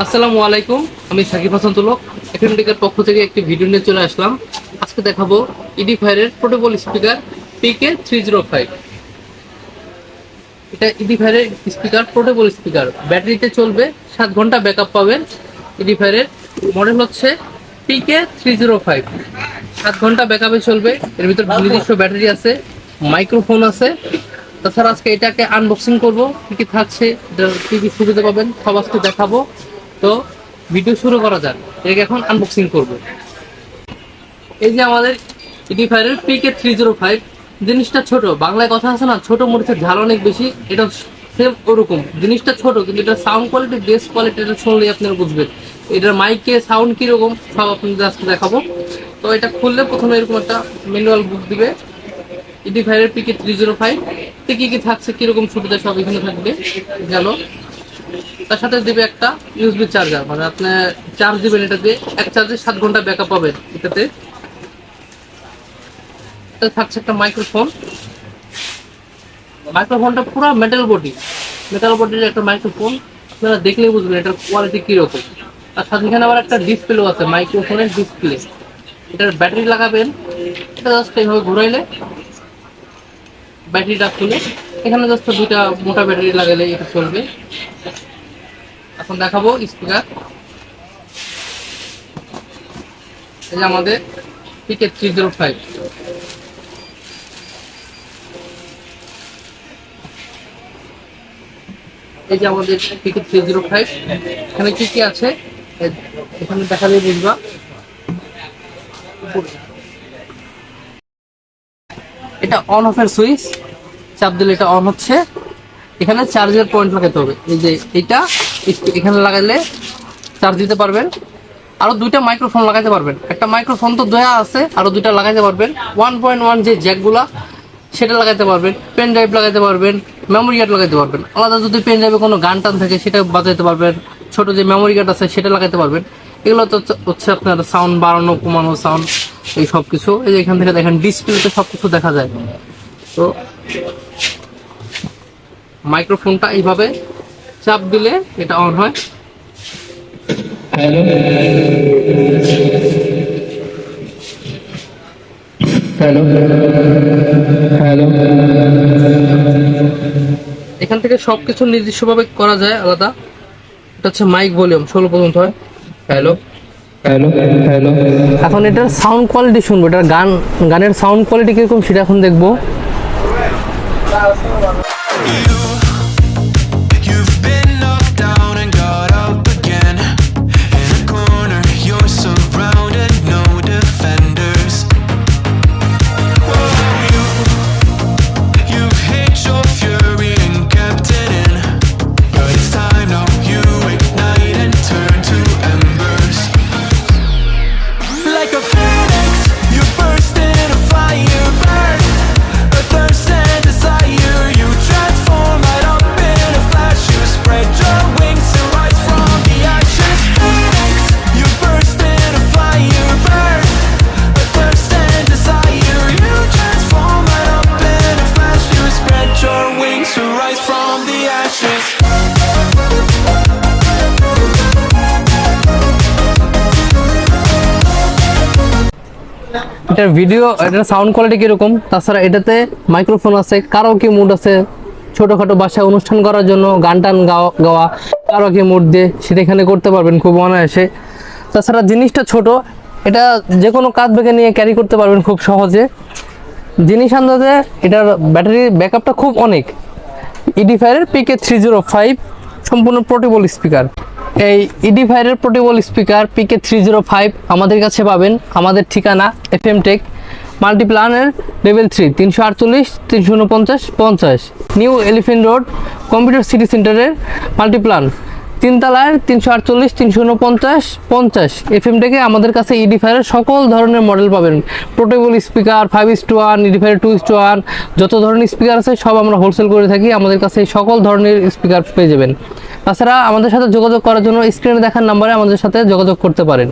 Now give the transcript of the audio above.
আসসালামু আলাইকুম, আমি সাকিব হাসান তুলক এফএমটেকের পক্ষ থেকে একটি ভিডিও নিয়ে চলে আসলাম। আজকে দেখাবো এডিফায়ারের পোর্টেবল স্পিকার PK305। এটা এডিফায়ারের স্পিকার, পোর্টেবল স্পিকার, ব্যাটারিতে চলবে, 7 ঘন্টা ব্যাকআপ পাবেন। এডিফায়ারের মডেল হচ্ছে PK305, 7 ঘন্টা ব্যাকআপে চলবে। এর ভিতর নিজস্ব ব্যাটারি আছে, মাইক্রোফোন আছে। তাছাড়া আজকে এটাকে আনবক্সিং করবো, কি কি থাকছে, কি কি সুবিধা পাবেন সব আজকে দেখাবো। তো ভিডিও শুরু করা যাক, এটাকে এখন আনবক্সিং করব। এই যে আমাদের এডিফায়ারের PK305, জিনিসটা ছোট, বাংলায় কথা আছে না, ছোট মরিচের ঝাল অনেক বেশি। এটা সেম ওরকম, জিনিসটা ছোট কিন্তু এটা সাউন্ড কোয়ালিটি, বেস কোয়ালিটি, এটা শুনলেই আপনারা বুঝবেন এটার মাইকে সাউন্ড কিরকম, সব আপনাদের আজকে দেখাবো। তো এটা খুললে প্রথমে এরকম একটা ম্যানুয়াল বুক দিবে। এডিফায়ারের PK305 তে কি কি থাকছে, কিরকম সুবিধা, সব এখানে থাকবে। গেল, তার সাথে দিবে একটা ইউএসবি চার্জার, মানে আপনি চার্জ দিবেন এটা দিয়ে, এক চার্জে 7 ঘন্টা ব্যাকআপ পাবেন এটাতে। থাকছে একটা মাইক্রোফোন, মাইক্রোফোনটা পুরো মেটাল বডির একটা মাইক্রোফোন, আপনারা দেখলেই বুঝবেন এটার কোয়ালিটি কিরকম। তার সাথে এখানে আবার একটা ডিসপ্লেও আছে, মাইক্রোফোনের ডিসপ্লে। এটার ব্যাটারি লাগাবেন, এটা জাস্ট এইভাবে ঘুরাইলে ব্যাটারিটা খুলে, এখানে জাস্ট 2টা মোটা ব্যাটারি লাগালে এটা চলবে। এখন দেখাবো স্পিকার। এই যে আমাদের PK305, এই যে আমাদের PK305, এখানে কি কি আছে এখানে দেখা দিয়ে বুঝবা। এটা অন অফের সুইচ, চাপ দিলে এটা অন হচ্ছে। এখানে চার্জের পয়েন্ট লাগাতে হবে, এই যে এটা এখানে লাগালে চার্জ দিতে পারবেন। আরো 2টা মাইক্রোফোন লাগাইতে পারবেন, একটা মাইক্রোফোন তো দেয়া আছে, আরো 2টা লাগাইতে পারবেন। 1.1 যে জ্যাকগুলা সেটা লাগাইতে পারবেন, পেন ড্রাইভ লাগাইতে পারবেন, মেমোরি কার্ড লাগাইতে পারবেন। আলাদা যদি পেন ড্রাইভে কোনো গান টান থাকে সেটা বাজাইতে পারবেন, ছোট যে মেমোরি কার্ড আছে সেটা লাগাইতে পারবেন। এগুলো তো হচ্ছে আপনার সাউন্ড বাড়ানো কমানো, সাউন্ড এই সব কিছু। এই যে এখান থেকে দেখেন ডিসপ্লেতে সব কিছু দেখা যায়। তো মাইক্রোফোনটা এইভাবে চাপ দিলে এটা অন হয়। এখান থেকে সবকিছু নির্দিষ্টভাবে করা যায় আলাদা। এটা হচ্ছে মাইক ভলিউম 16 পর্যন্ত হয়। এখন এটার সাউন্ড কোয়ালিটি শুনবো, এটার গানের সাউন্ড কোয়ালিটি কিরকম সেটা এখন দেখবো। এটার ভিডিও, এটার সাউন্ড কোয়ালিটি কিরকম। তাছাড়া এটাতে মাইক্রোফোন আছে, কারাওকে মুড আছে, ছোটোখাটো বাসায় অনুষ্ঠান করার জন্য গান টান গাওয়া কারাওকে মুড দিয়ে সেটা এখানে করতে পারবেন খুব অনায়াসে। তাছাড়া জিনিসটা ছোট, এটা যে কোনো কাঁধ ব্যাগে নিয়ে ক্যারি করতে পারবেন খুব সহজে। জিনিস আন্দাজে এটার ব্যাটারি ব্যাকআপটা খুব অনেক। এডিফায়ারের PK305 সম্পূর্ণ পোর্টেবল স্পিকার। এই এডিফায়ারের পোর্টেবল স্পিকার PK305 আমাদের কাছে পাবেন আমাদের ঠিকানা এফএমটেক, মাল্টিপ্লানের level 3, 348 349 50, New Elephant Road, Computer City সেন্টারের মাল্টিপ্লান, 3 তলায় 348 349 50। এফএমটেকে আমাদের কাছে এডিফায়ারের সকল ধরনের মডেল পাবেন। পোর্টেবল স্পিকার 5:1, এডিফায়ার 2:1, যত ধরনের স্পিকার আছে সব আমরা হোলসেল করে থাকি। আমাদের কাছে সকল ধরনের স্পিকার পেয়ে যাবেন। তাছাড়া আমাদের সাথে যোগাযোগ করার জন্য স্ক্রিনে দেখার নাম্বারে আমাদের সাথে যোগাযোগ করতে পারেন।